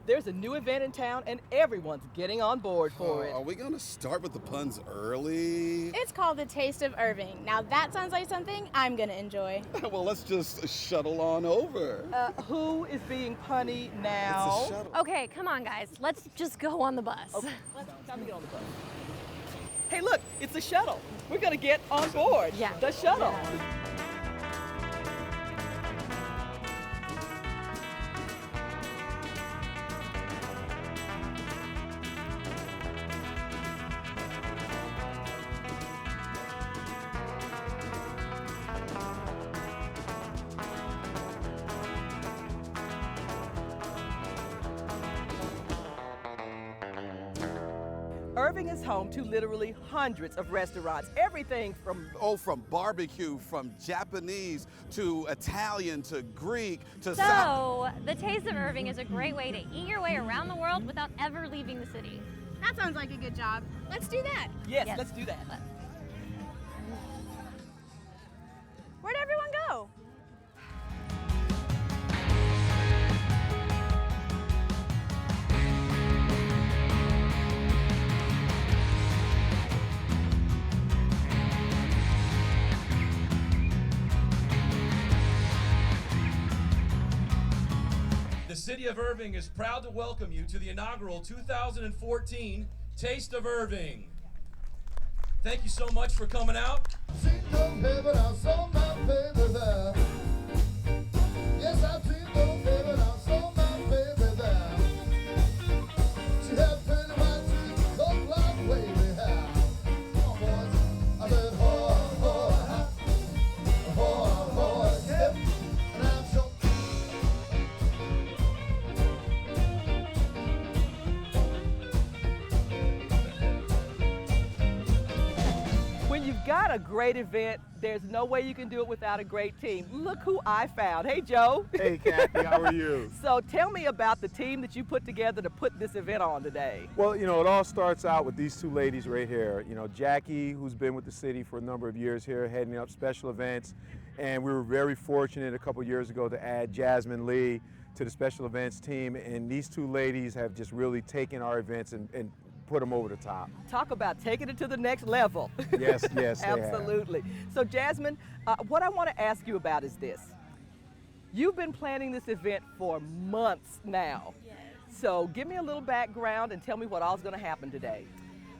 There's a new event in town and everyone's getting on board for it. Are we going to start with the puns early? It's called the Taste of Irving. Now that sounds like something I'm gonna enjoy. Well, let's just shuttle on over. Who is being punny now? It's a shuttle. Okay, come on, guys. Let's just go on the bus. Okay, time to get on the bus. Hey, look, it's a shuttle. We're gonna get on board. Yeah. The shuttle. Irving is home to literally hundreds of restaurants. Everything from From barbecue, from Japanese to Italian to Greek to So, the Taste of Irving is a great way to eat your way around the world without ever leaving the city. That sounds like a good job. Let's do that. yes, Yes. let's do that. Where'd everyone go? The City of Irving is proud to welcome you to the inaugural 2014 Taste of Irving. Thank you so much for coming out. Seen no heaven, I saw my baby there. Yes, I've seen no heaven, I saw my baby there. She had pretty white teeth, gold black wavy hair. Come on, boys. I said, ho, ho, ha. Ho, ho, hip. And I'm so When you've got a great event, there's no way you can do it without a great team. Look who I found. Hey, Joe. Hey, Kathy, how are you? So tell me about the team that you put together to put this event on today. Well, it all starts out with these two ladies right here. Jackie, who's been with the city for a number of years here, heading up special events. And we were very fortunate a couple years ago to add Jasmine Lee to the special events team. And these two ladies have just really taken our events and put them over the top. Talk about taking it to the next level. Yes, yes, they have. Absolutely. So Jasmine, what I want to ask you about is this. You've been planning this event for months now. Yes. So give me a little background and tell me what all's going to happen today.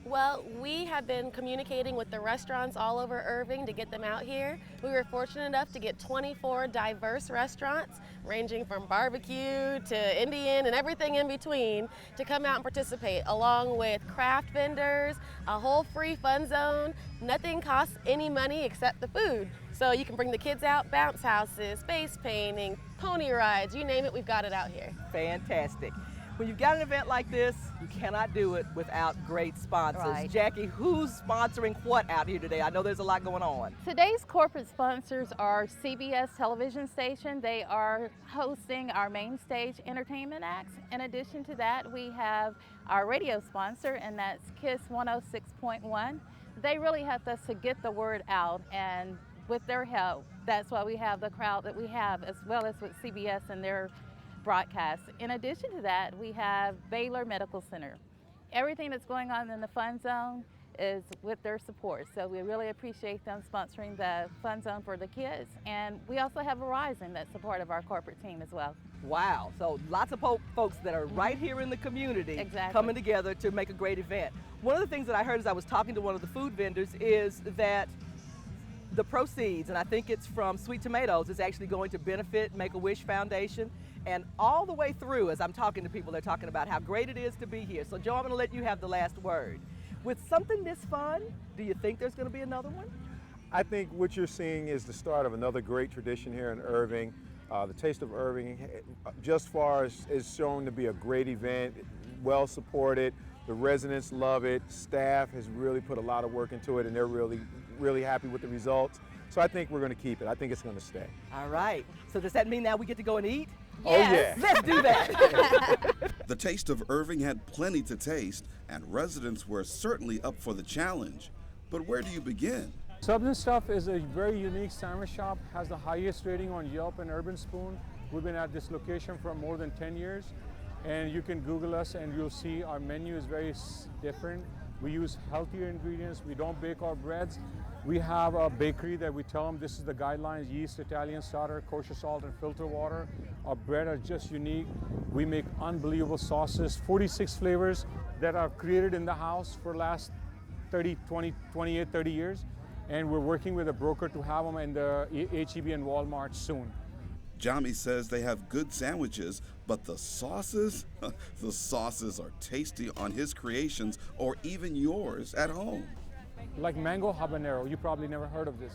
Well, we have been communicating with the restaurants all over Irving to get them out here. We were fortunate enough to get 24 diverse restaurants, ranging from barbecue to Indian and everything in between, to come out and participate, along with craft vendors, a whole free fun zone. Nothing costs any money except the food. So you can bring the kids out, bounce houses, face painting, pony rides, you name it, we've got it out here. Fantastic. When you've got an event like this, you cannot do it without great sponsors. Right. Jackie, who's sponsoring what out here today? I know there's a lot going on. Today's corporate sponsors are CBS television station. They are hosting our main stage entertainment acts. In addition to that, we have our radio sponsor, and that's KISS 106.1. They really helped us to get the word out, and with their help, that's why we have the crowd that we have, as well as with CBS and their broadcast. In addition to that, we have Baylor Medical Center. Everything that's going on in the Fun Zone is with their support, so we really appreciate them sponsoring the Fun Zone for the kids. And we also have Verizon that's a part of our corporate team as well. Wow, so lots of folks that are right here in the community Exactly. coming together to make a great event. One of the things that I heard as I was talking to one of the food vendors is that the proceeds, and I think it's from Sweet Tomatoes, is actually going to benefit Make-A-Wish Foundation. And all the way through, as I'm talking to people, they're talking about how great it is to be here. So Joe, I'm gonna let you have the last word. With something this fun, do you think there's gonna be another one? I think what you're seeing is the start of another great tradition here in Irving. The Taste of Irving, just far as is shown to be a great event, well supported. The residents love it. Staff has really put a lot of work into it, and they're really happy with the results. So I think we're going to keep it. I think it's going to stay. All right. So does that mean now we get to go and eat? Oh yeah. Let's do that. The Taste of Irving had plenty to taste, and residents were certainly up for the challenge. But where do you begin? Substance Stuff is a very unique sandwich shop, has the highest rating on Yelp and Urban Spoon. We've been at this location for more than 10 years. and you can Google us and you'll see our menu is very different. We use healthier ingredients. We don't bake our breads. We have a bakery that we tell them this is the guidelines: yeast, Italian starter, kosher salt, and filter water. Our bread are just unique. We make unbelievable sauces, 46 flavors that are created in the house for the last 28, 30 years. And we're working with a broker to have them in the H-E-B and Walmart soon. Jami says they have good sandwiches, but the sauces, the sauces are tasty on his creations or even yours at home. Like mango habanero, you probably never heard of this.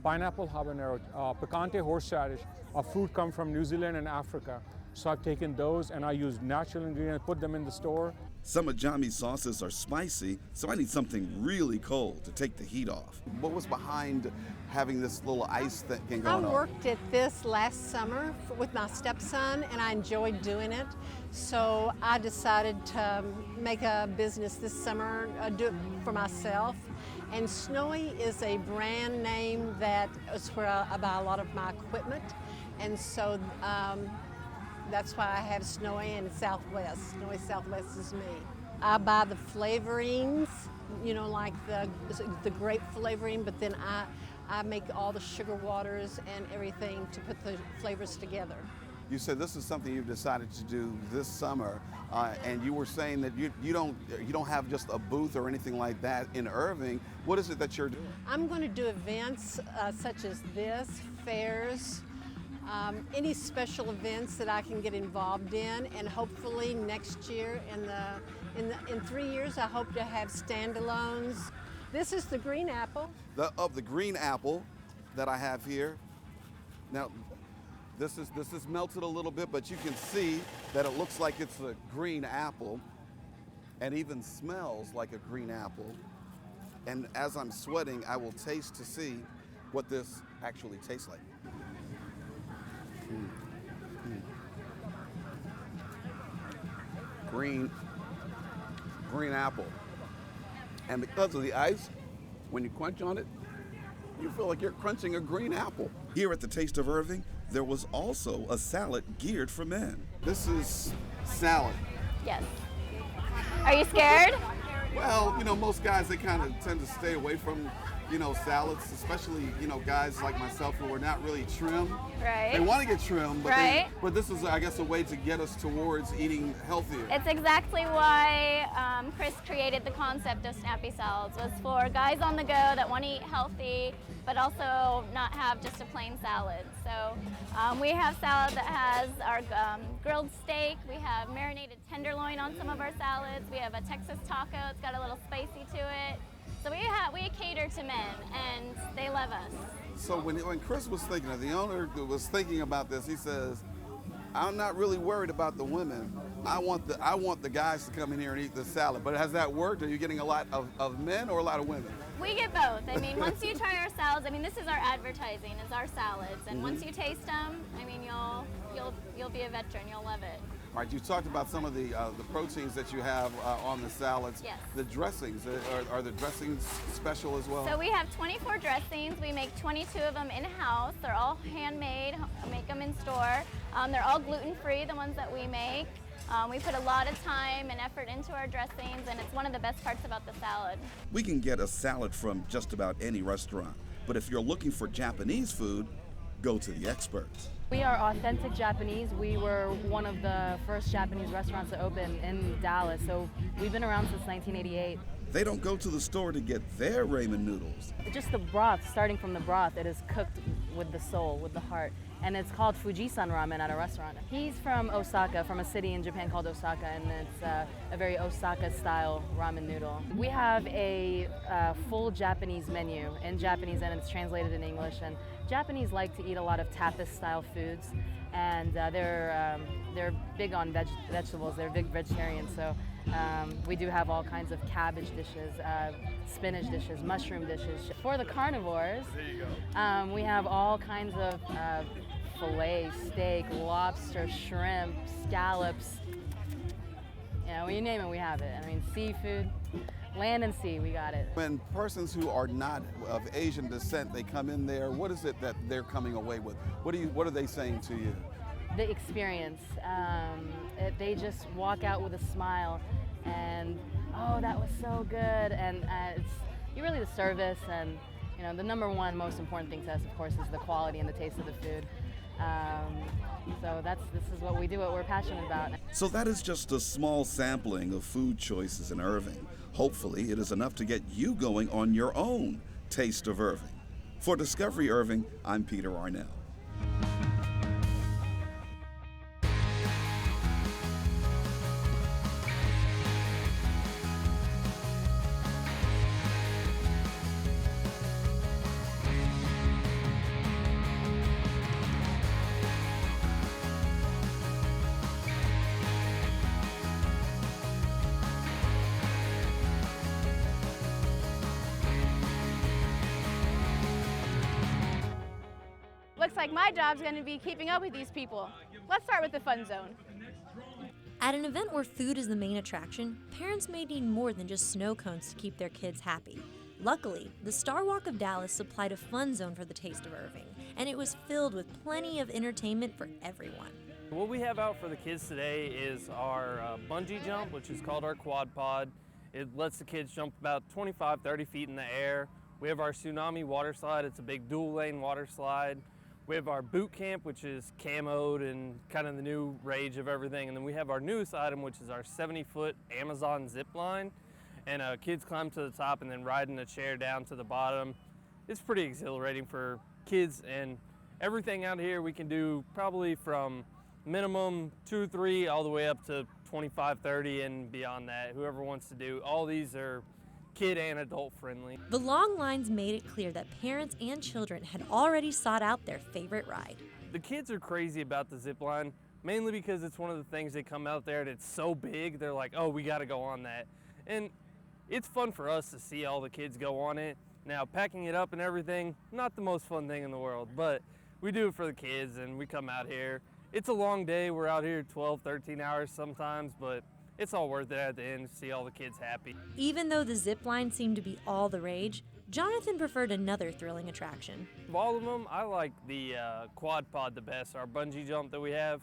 Pineapple habanero, picante horseradish, a fruit come from New Zealand and Africa. So I've taken those and I use natural ingredients, put them in the store. Some of Jami's sauces are spicy, so I need something really cold to take the heat off. What was behind having this little ice thing going on? I worked at this last summer with my stepson, and I enjoyed doing it. So I decided to make a business this summer, do it for myself. And Snowy is a brand name that is where I buy a lot of my equipment. And so that's why I have Snowy and Southwest. Snowy Southwest is me. I buy the flavorings, you know, like the grape flavoring, but then I make all the sugar waters and everything to put the flavors together. You said this is something you've decided to do this summer, and you were saying that you don't have just a booth or anything like that in Irving. What is it that you're doing? I'm going to do events such as this, fairs, any special events that I can get involved in, and hopefully next year, in 3 years, I hope to have standalones. This is the green apple. The green apple that I have here. Now, this is melted a little bit, but you can see that it looks like it's a green apple, and even smells like a green apple. And as I'm sweating, I will taste to see what this actually tastes like. Green apple. And because of the ice, when you crunch on it, you feel like you're crunching a green apple. Here at the Taste of Irving, there was also a salad geared for men. This is salad. Yes. Are you scared? Well, you know, most guys, they kind of tend to stay away from, you know, salads, especially, you know, guys like myself who are not really trim. Right. They want to get trim, but, right. But this is, I guess, a way to get us towards eating healthier. It's exactly why Chris created the concept of snappy salads, was for guys on the go that want to eat healthy, but also not have just a plain salad. So we have salad that has our grilled steak, we have marinated tenderloin on some of our salads, we have a Texas taco, it's got a little spicy to it. So we cater to men, and they love us. So when Chris was thinking, the owner was thinking about this, he says, I'm not really worried about the women. I want the guys to come in here and eat the salad. But has that worked? Are you getting a lot of men or a lot of women? We get both. I mean, once you try our salads, I mean, this is our advertising, it's our salads. And once you taste them, I mean, you'll be a veteran, you'll love it. All right, you talked about some of the proteins that you have on the salads. Yes. The dressings, are the dressings special as well? So we have 24 dressings. We make 22 of them in-house. They're all handmade, make them in store. They're all gluten-free, the ones that we make. We put a lot of time and effort into our dressings, and it's one of the best parts about the salad. We can get a salad from just about any restaurant, but if you're looking for Japanese food, go to the experts. We are authentic Japanese. We were one of the first Japanese restaurants to open in Dallas, so we've been around since 1988. They don't go to the store to get their ramen noodles. Just the broth, starting from the broth, it is cooked with the soul, with the heart. And it's called Fujisan ramen at a restaurant. He's from Osaka, from a city in Japan called Osaka, and it's a very Osaka-style ramen noodle. We have a full Japanese menu in Japanese, and it's translated in English. And Japanese like to eat a lot of tapas-style foods, and they're big on vegetables. They're big vegetarians, so we do have all kinds of cabbage dishes, spinach dishes, mushroom dishes. For the carnivores, we have all kinds of filet, steak, lobster, shrimp, scallops. You know, you name it, we have it. I mean, seafood, land and sea, we got it. When persons who are not of Asian descent, they come in there, what is it that they're coming away with? What are they saying to you? the experience. They just walk out with a smile and, oh, that was so good. And it's really the service, and the number one most important thing to us, of course, is the quality and the taste of the food. So this is what we do, what we're passionate about. So that is just a small sampling of food choices in Irving. Hopefully it is enough to get you going on your own Taste of Irving. For Discovery Irving, I'm Peter Arnell. Looks like my job's going to be keeping up with these people. Let's start with the fun zone. At an event where food is the main attraction, parents may need more than just snow cones to keep their kids happy. Luckily, the Star Walk of Dallas supplied a fun zone for the Taste of Irving, and it was filled with plenty of entertainment for everyone. What we have out for the kids today is our bungee jump, which is called our quad pod. It lets the kids jump about 25, 30 feet in the air. We have our tsunami water slide. It's a big dual lane water slide. We have our boot camp, which is camoed and kind of the new rage of everything. And then we have our newest item, which is our 70-foot Amazon zip line. And kids climb to the top and then ride in a chair down to the bottom. It's pretty exhilarating for kids, and everything out here we can do probably from minimum 2 or 3 all the way up to 25, 30 and beyond that. Whoever wants to do. All these are kid and adult friendly. The long lines made it clear that parents and children had already sought out their favorite ride. The kids are crazy about the zip line, mainly because it's one of the things they come out there and it's so big, they're like, oh, we gotta go on that. And it's fun for us to see all the kids go on it. Now, packing it up and everything, not the most fun thing in the world, but we do it for the kids and we come out here. It's a long day, we're out here 12, 13 hours sometimes, but it's all worth it at the end to see all the kids happy. Even though the zip line seemed to be all the rage, Jonathan preferred another thrilling attraction. Of all of them, I like the quad pod the best, our bungee jump that we have.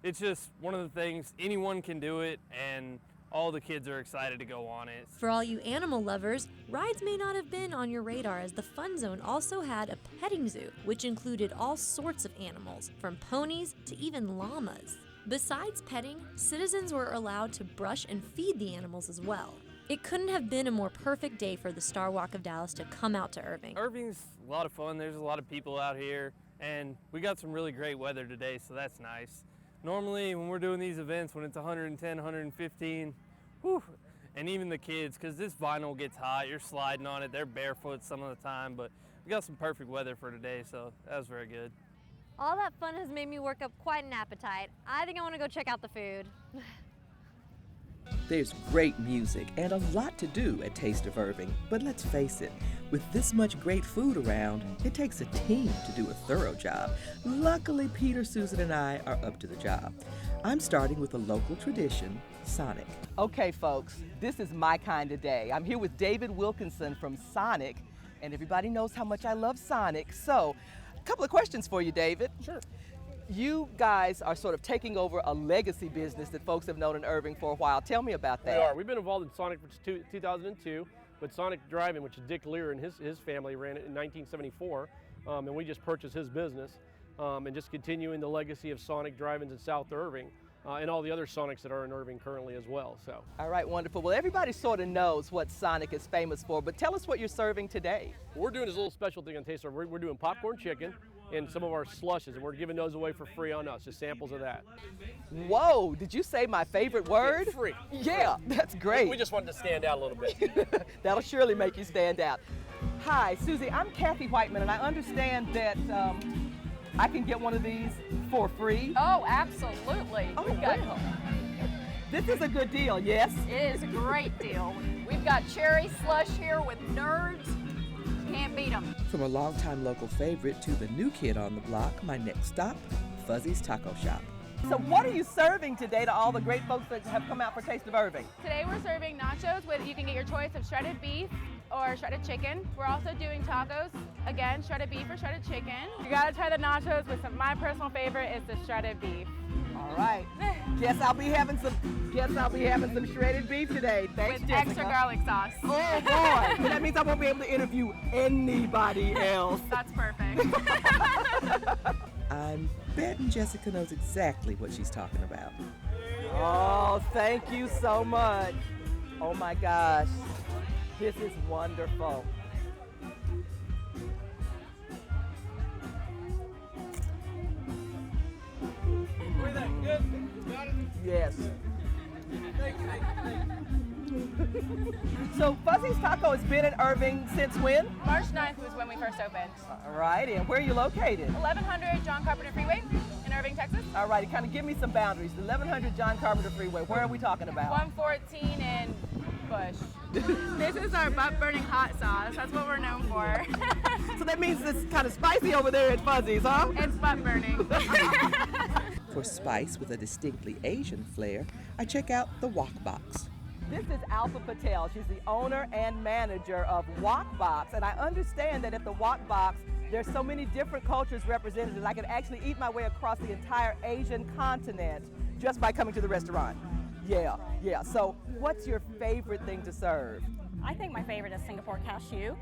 It's just one of the things, anyone can do it, and all the kids are excited to go on it. For all you animal lovers, rides may not have been on your radar, as the Fun Zone also had a petting zoo, which included all sorts of animals, from ponies to even llamas. Besides petting, citizens were allowed to brush and feed the animals as well. It couldn't have been a more perfect day for the Star Walk of Dallas to come out to Irving. Irving's a lot of fun. There's a lot of people out here, and we got some really great weather today, so that's nice. Normally, when we're doing these events, when it's 110, 115, whew, and even the kids, because this vinyl gets hot, you're sliding on it, they're barefoot some of the time, but we got some perfect weather for today, so that was very good. All that fun has made me work up quite an appetite. I think I want to go check out the food. There's great music and a lot to do at Taste of Irving, but let's face it, with this much great food around, it takes a team to do a thorough job. Luckily, Peter, Susan, and I are up to the job. I'm starting with a local tradition, Sonic. Okay, folks, this is my kind of day. I'm here with David Wilkinson from Sonic, and everybody knows how much I love Sonic, so a couple of questions for you, David. Sure. You guys are sort of taking over a legacy business that folks have known in Irving for a while. Tell me about that. We are. We've been involved in Sonic since 2002, with Sonic Drive-In, which Dick Lear and his family ran it in 1974, and we just purchased his business, and just continuing the legacy of Sonic Drive-Ins in South Irving, and all the other Sonics that are in Irving currently as well. So. All right, wonderful. Well, everybody sort of knows what Sonic is famous for, but tell us what you're serving today. What we're doing is a little special thing on Taste of Irving. We're doing popcorn chicken and some of our slushes, and we're giving those away for free on us, just samples of that. Whoa, did you say my favorite word? Yeah, free. Yeah, that's great. We just wanted to stand out a little bit. That'll surely make you stand out. Hi, Susie, I'm Kathy Whiteman, and I understand that I can get one of these for free. Oh, absolutely. Oh, We've got, wow. This is a good deal, yes? It is a great deal. We've got cherry slush here with nerds. Can't beat them. From a longtime local favorite to the new kid on the block, my next stop, Fuzzy's Taco Shop. So what are you serving today to all the great folks that have come out for Taste of Irving? Today we're serving nachos with, you can get your choice of shredded beef, or shredded chicken. We're also doing tacos. Again, shredded beef or shredded chicken. You gotta try the nachos with some. My personal favorite is the shredded beef. All right. Guess I'll be having some shredded beef today. Thanks, With Jessica. extra garlic sauce. Oh boy! That means I won't be able to interview anybody else. That's perfect. I'm betting Jessica knows exactly what she's talking about. Oh, thank you so much. Oh my gosh, this is wonderful. Yes. So Fuzzy's Taco has been in Irving since when? March 9th was when we first opened. All right, and where are you located? 1100 John Carpenter Freeway in Irving, Texas. All right, kind of give me some boundaries. 1100 John Carpenter Freeway, where are we talking about? 114 in Bush. This is our butt-burning hot sauce. That's what we're known for. So that means it's kind of spicy over there at Fuzzy's, huh? It's butt-burning. For spice with a distinctly Asian flair, I check out the Wok Box. This is Alpha Patel. She's the owner and manager of Wok Box, and I understand that at the Wok Box, there's so many different cultures represented that I could actually eat my way across the entire Asian continent just by coming to the restaurant. Yeah. So what's your favorite thing to serve? I think my favorite is Singapore cashew.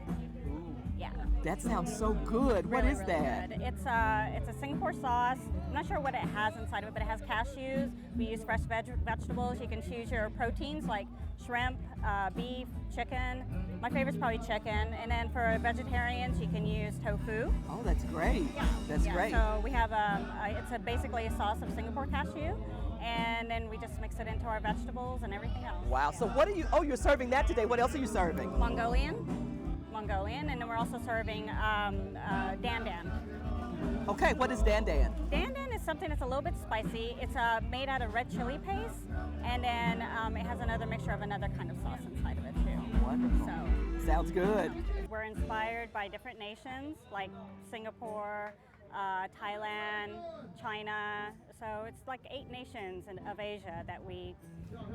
Yeah. That sounds so good. What is that? Good. It's a Singapore sauce. I'm not sure what it has inside of it, but it has cashews. We use fresh vegetables. You can choose your proteins like shrimp, beef, chicken. My favorite's probably chicken. And then for vegetarians, you can use tofu. Oh, that's great. That's great. So we have it's basically a sauce of Singapore cashew. And then we just mix it into our vegetables and everything else. Wow. So what are you? Oh, you're serving that today. What else are you serving? Mongolian, and then we're also serving dan dan. Okay, what is dan dan? Dan dan is something that's a little bit spicy. It's made out of red chili paste, and then it has another mixture of another kind of sauce inside of it too. Wonderful. So sounds good. We're inspired by different nations like Singapore, Thailand, China. So it's like 8 nations of Asia that we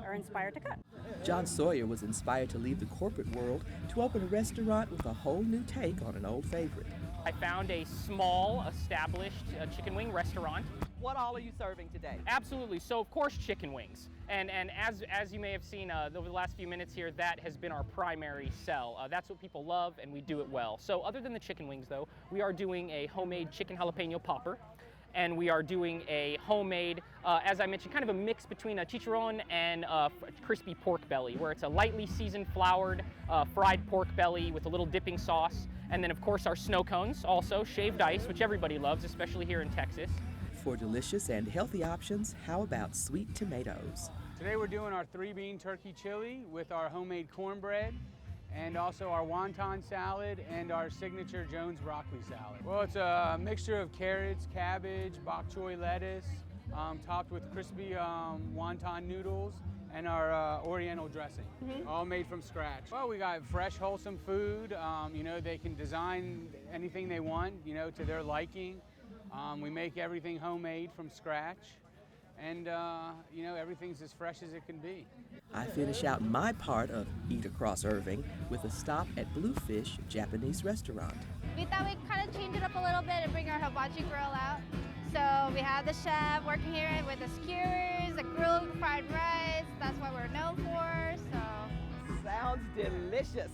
are inspired to cook. John Sawyer was inspired to leave the corporate world to open a restaurant with a whole new take on an old favorite. I found a small, established chicken wing restaurant. What all are you serving today? Absolutely. So, of course, chicken wings. And as you may have seen over the last few minutes here, that has been our primary sell. That's what people love, and we do it well. So other than the chicken wings, though, we are doing a homemade chicken jalapeno popper. And we are doing a homemade, as I mentioned, kind of a mix between a chicharron and crispy pork belly, where it's a lightly seasoned, floured, fried pork belly with a little dipping sauce. And then, of course, our snow cones, also shaved ice, which everybody loves, especially here in Texas. For delicious and healthy options, how about sweet tomatoes? Today we're doing our 3-bean turkey chili with our homemade cornbread, and also our wonton salad and our signature Jones broccoli salad. Well, it's a mixture of carrots, cabbage, bok choy lettuce, topped with crispy wonton noodles and our Oriental dressing, all made from scratch. Well, we got fresh, wholesome food. You know, they can design anything they want, you know, to their liking. We make everything homemade from scratch. And, you know, everything's as fresh as it can be. I finish out my part of Eat Across Irving with a stop at Bluefish Japanese restaurant. We thought we'd kind of change it up a little bit and bring our hibachi grill out. So we have the chef working here with the skewers, the grilled fried rice. That's what we're known for, so. Sounds delicious.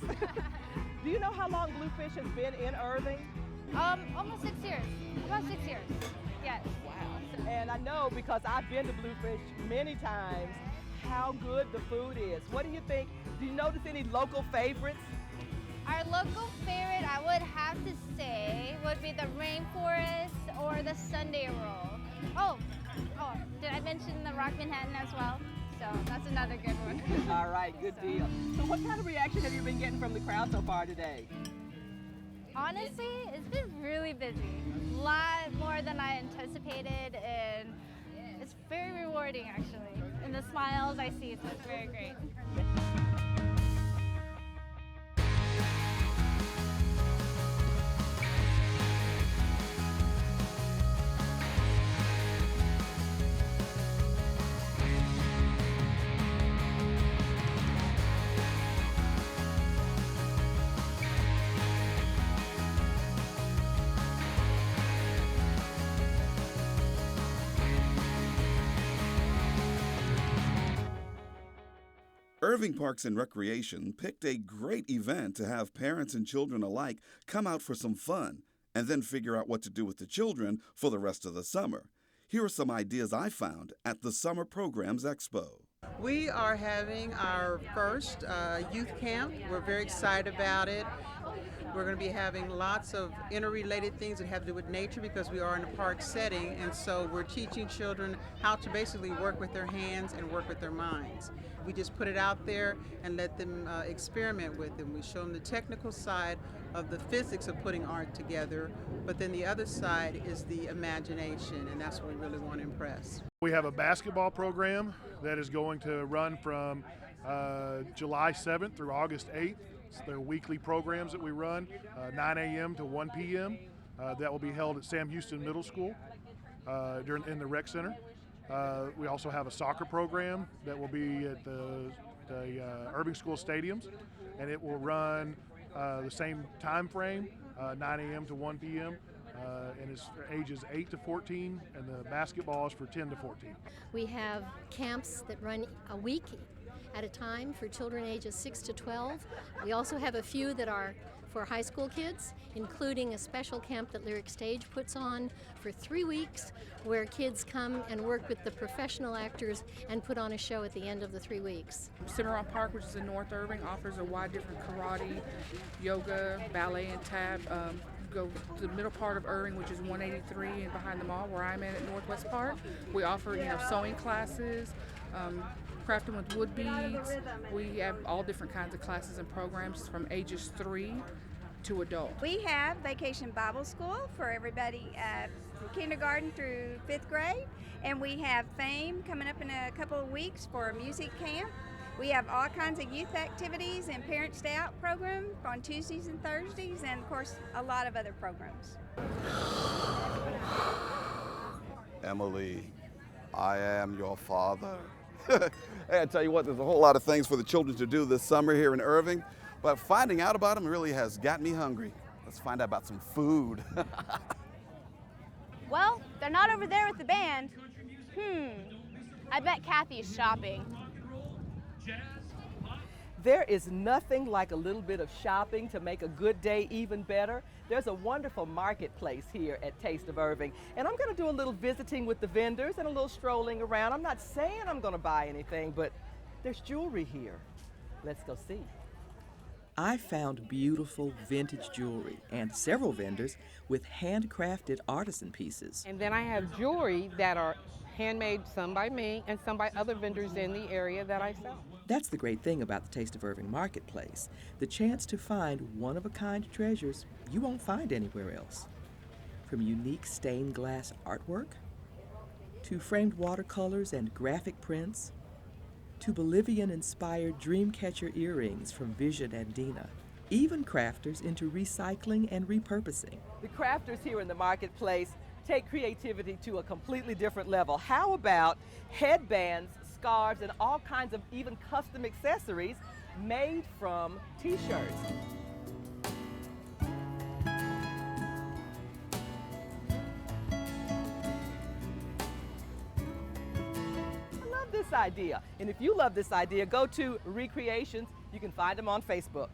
Do you know how long Bluefish has been in Irving? Almost 6 years, about 6 years, yes. Wow. And I know because I've been to Bluefish many times how good the food is. What do you think? Do you notice any local favorites? Our local favorite, I would have to say, would be the Rainforest or the Sunday roll. Oh, did I mention the Rock Manhattan as well? So that's another good one. All right, good deal. So what kind of reaction have you been getting from the crowd so far today? Honestly, it's been really busy. A lot more than I anticipated, and it's very rewarding actually. And the smiles I see, so it's very great. Irving Parks and Recreation picked a great event to have parents and children alike come out for some fun and then figure out what to do with the children for the rest of the summer. Here are some ideas I found at the Summer Programs Expo. We are having our first youth camp. We're very excited about it. We're going to be having lots of interrelated things that have to do with nature because we are in a park setting, and so we're teaching children how to basically work with their hands and work with their minds. We just put it out there and let them experiment with it. We show them the technical side of the physics of putting art together, but then the other side is the imagination, and that's what we really want to impress. We have a basketball program that is going to run from July 7th through August 8th. They're weekly programs that we run, 9 a.m. to 1 p.m. That will be held at Sam Houston Middle School in the rec center. We also have a soccer program that will be at the Irving School stadiums, and it will run the same time frame, 9 a.m. to 1 p.m. And it's for ages 8 to 14, and the basketball is for 10 to 14. We have camps that run a week at a time for children ages 6 to 12. We also have a few that are for high school kids, including a special camp that Lyric Stage puts on for 3 weeks, where kids come and work with the professional actors and put on a show at the end of the 3 weeks. Cimarron Park, which is in North Irving, offers a wide different karate, yoga, ballet, and tap. Go to the middle part of Irving, which is 183 and behind the mall where I'm at Northwest Park. We offer, sewing classes, crafting with wood beads. We have all different kinds of classes and programs from ages 3 to adult. We have Vacation Bible School for everybody from kindergarten through 5th grade, and we have Fame coming up in a couple of weeks for a music camp. We have all kinds of youth activities and Parent Stay Out program on Tuesdays and Thursdays, and of course a lot of other programs. Emily, I am your father. Hey, I tell you what, there's a whole lot of things for the children to do this summer here in Irving, but finding out about them really has got me hungry. Let's find out about some food. Well, they're not over there with the band. I bet Kathy's shopping. There is nothing like a little bit of shopping to make a good day even better. There's a wonderful marketplace here at Taste of Irving, and I'm going to do a little visiting with the vendors and a little strolling around. I'm not saying I'm going to buy anything, but there's jewelry here. Let's go see. I found beautiful vintage jewelry and several vendors with handcrafted artisan pieces. And then I have jewelry that are handmade, some by me and some by other vendors in the area that I sell. That's the great thing about the Taste of Irving Marketplace, the chance to find one-of-a-kind treasures you won't find anywhere else. From unique stained glass artwork, to framed watercolors and graphic prints, to Bolivian-inspired dreamcatcher earrings from Vision and Dina, even crafters into recycling and repurposing. The crafters here in the marketplace take creativity to a completely different level. How about headbands, scarves, and all kinds of even custom accessories made from t-shirts? I love this idea. And if you love this idea, go to Recreations. You can find them on Facebook.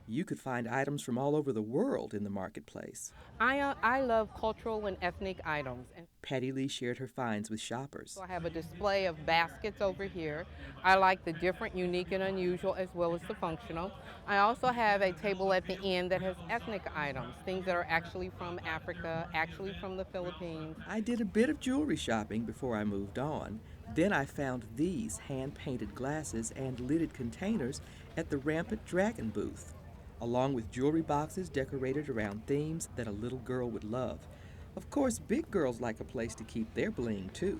You could find items from all over the world in the marketplace. I love cultural and ethnic items. And Patty Lee shared her finds with shoppers. so I have a display of baskets over here. I like the different, unique, and unusual as well as the functional. I also have a table at the end that has ethnic items, things that are actually from Africa, actually from the Philippines. I did a bit of jewelry shopping before I moved on. Then I found these hand-painted glasses and lidded containers at the Rampant Dragon booth, along with jewelry boxes decorated around themes that a little girl would love. Of course, big girls like a place to keep their bling too.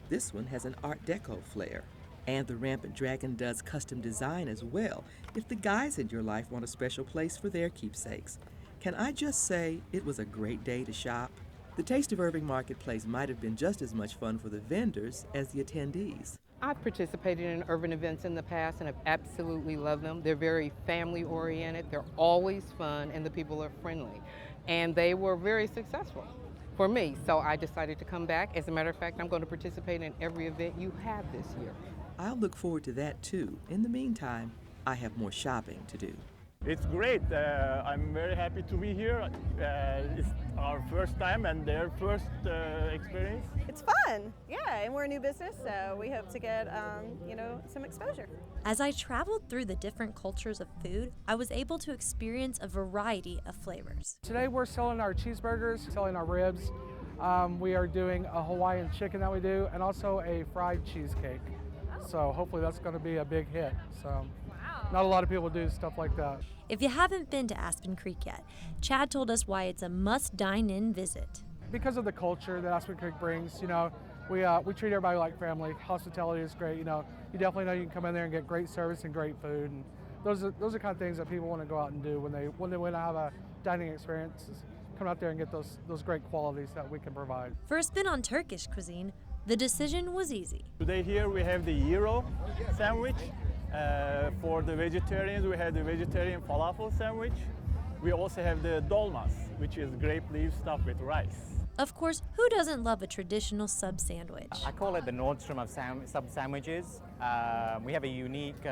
This one has an Art Deco flair. And the Rampant Dragon does custom design as well, if the guys in your life want a special place for their keepsakes. Can I just say, it was a great day to shop? The Taste of Irving Marketplace might have been just as much fun for the vendors as the attendees. I've participated in urban events in the past and have absolutely loved them. They're very family oriented, they're always fun, and the people are friendly. And they were very successful for me, so I decided to come back. As a matter of fact, I'm going to participate in every event you have this year. I'll look forward to that too. In the meantime, I have more shopping to do. It's great. I'm very happy to be here. It's our first time and their first experience. It's fun, yeah, and we're a new business, so we hope to get, some exposure. As I traveled through the different cultures of food, I was able to experience a variety of flavors. Today we're selling our cheeseburgers, selling our ribs. We are doing a Hawaiian chicken that we do, and also a fried cheesecake. So hopefully that's going to be a big hit. So not a lot of people do stuff like that. If you haven't been to Aspen Creek yet, Chad told us why it's a must-dine-in visit. Because of the culture that Aspen Creek brings, we treat everybody like family. Hospitality is great. You definitely know you can come in there and get great service and great food. And those are kind of things that people want to go out and do when they want to have a dining experience. Is come out there and get those great qualities that we can provide. For a spin on Turkish cuisine, the decision was easy. Today here we have the gyro sandwich. For the vegetarians, we have the vegetarian falafel sandwich. We also have the dolmas, which is grape leaf stuffed with rice. Of course, who doesn't love a traditional sub sandwich? I call it the Nordstrom of sub sandwiches. We have a unique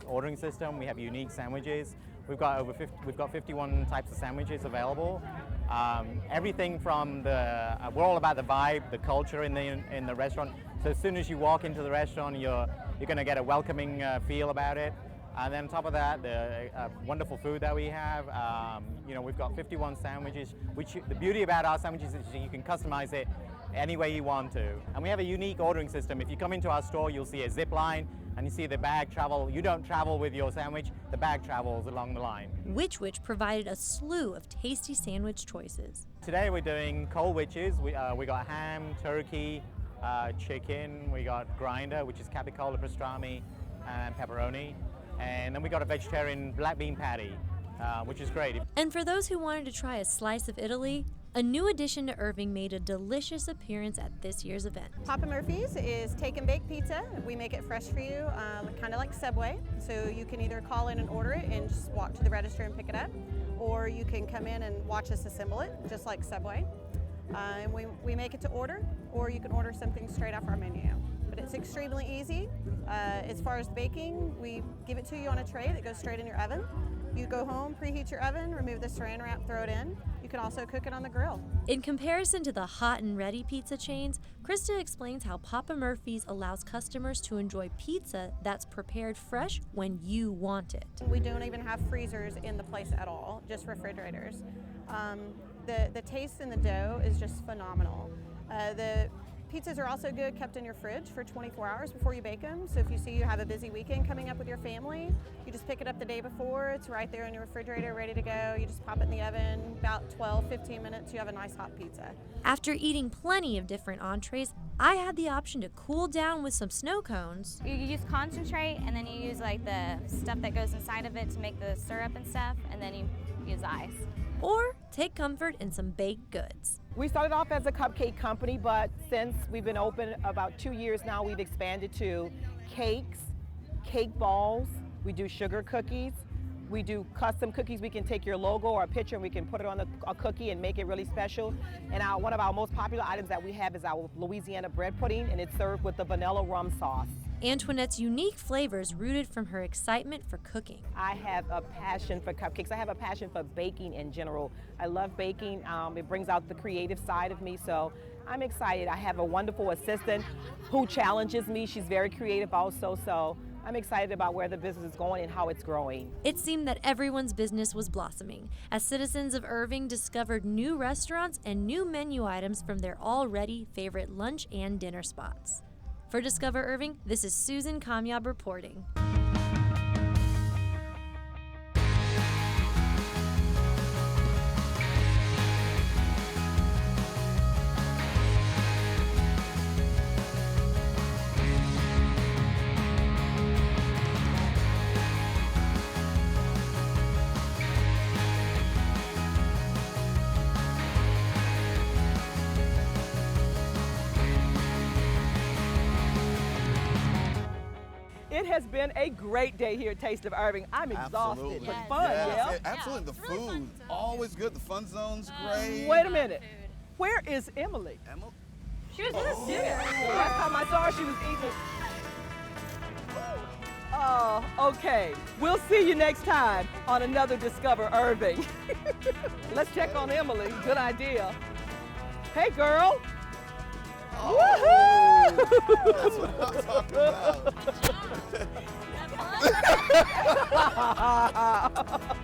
ordering system. We have unique sandwiches. We've got 51 types of sandwiches available. Everything from we're all about the vibe, the culture in the restaurant. So as soon as you walk into the restaurant, you're going to get a welcoming feel about it. And then on top of that, the wonderful food that we have. We've got 51 sandwiches, which the beauty about our sandwiches is you can customize it any way you want to. And we have a unique ordering system. If you come into our store, you'll see a zip line and you see the bag travel. You don't travel with your sandwich, the bag travels along the line. Which provided a slew of tasty sandwich choices. Today we're doing cold witches. We got ham, turkey, chicken. We got grinder, which is capicola pastrami and pepperoni. And then we got a vegetarian black bean patty, which is great. And for those who wanted to try a slice of Italy, a new addition to Irving made a delicious appearance at this year's event. Papa Murphy's is take and bake pizza. We make it fresh for you, kind of like Subway. So you can either call in and order it and just walk to the register and pick it up, or you can come in and watch us assemble it, just like Subway. And we make it to order, or you can order something straight off our menu. But it's extremely easy. As far as baking, we give it to you on a tray that goes straight in your oven. You go home, preheat your oven, remove the saran wrap, throw it in. You can also cook it on the grill. In comparison to the hot and ready pizza chains, Krista explains how Papa Murphy's allows customers to enjoy pizza that's prepared fresh when you want it. We don't even have freezers in the place at all, just refrigerators. The taste in the dough is just phenomenal. The pizzas are also good kept in your fridge for 24 hours before you bake them. So if you see you have a busy weekend coming up with your family, you just pick it up the day before. It's right there in your refrigerator, ready to go. You just pop it in the oven. About 12-15 minutes, you have a nice hot pizza. After eating plenty of different entrees, I had the option to cool down with some snow cones. You use concentrate, and then you use like the stuff that goes inside of it to make the syrup and stuff, and then you use ice. Or take comfort in some baked goods. We started off as a cupcake company, but since we've been open about 2 years now, we've expanded to cakes, cake balls. We do sugar cookies. We do custom cookies. We can take your logo or a picture and we can put it on a cookie and make it really special. And one of our most popular items that we have is our Louisiana bread pudding, and it's served with the vanilla rum sauce. Antoinette's unique flavors rooted from her excitement for cooking. I have a passion for cupcakes. I have a passion for baking in general. I love baking. It brings out the creative side of me, so I'm excited. I have a wonderful assistant who challenges me. She's very creative also, so I'm excited about where the business is going and how it's growing. It seemed that everyone's business was blossoming as citizens of Irving discovered new restaurants and new menu items from their already favorite lunch and dinner spots. For Discover Irving, this is Susan Kamyab reporting. It has been a great day here at Taste of Irving. I'm exhausted, but fun, yeah? Absolutely, the food, always good. The fun zone's great. Wait a minute. Where is Emily? Emily? She was in the studio. Last time I saw her, she was eating Oh, okay. We'll see you next time on another Discover Irving. Let's check on Emily. Good idea. Hey, girl. Oh, that's what I'm talking about.